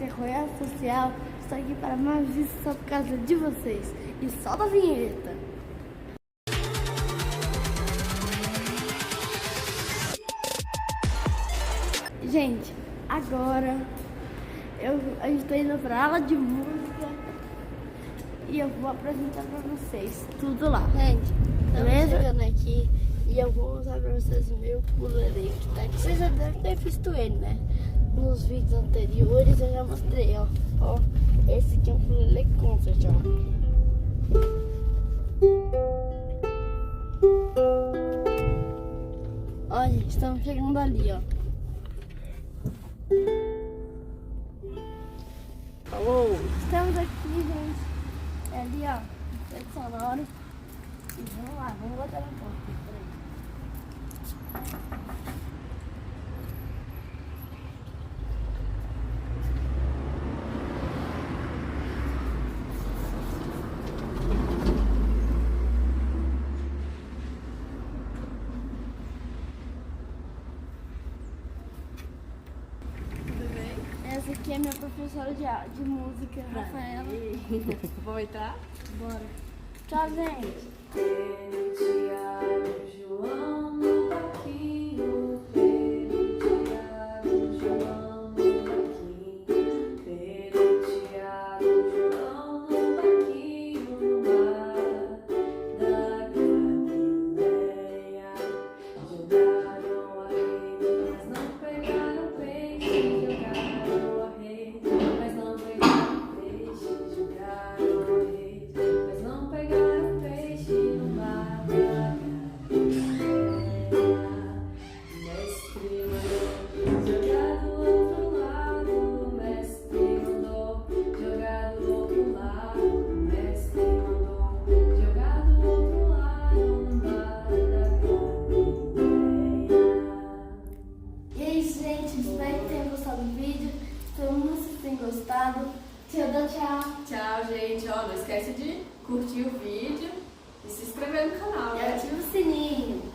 Terroia Social. Estou aqui para mais vídeos só por causa de vocês. E solta a vinheta. Gente, agora a gente está indo para aula de música e eu vou apresentar para vocês tudo lá. Gente, estamos chegando aqui e eu vou mostrar para vocês o meu ukulele que tá aqui. Vocês já devem ter visto ele, né? Nos vídeos anteriores eu já mostrei, ó. Ó, esse aqui é um ukulele concert, ó. Ó, gente, estamos chegando ali, ó. Alô? Estamos aqui, gente. É ali, ó. Efeito sonoro. E vamos lá, vamos botar na porta. Essa aqui é minha professora de música, Rafaela. Vamos entrar? Bora. Tchau, gente. Gostado. Tchau. Tchau, gente. Ó, não esquece de curtir o vídeo e se inscrever no canal. E ativa o sininho.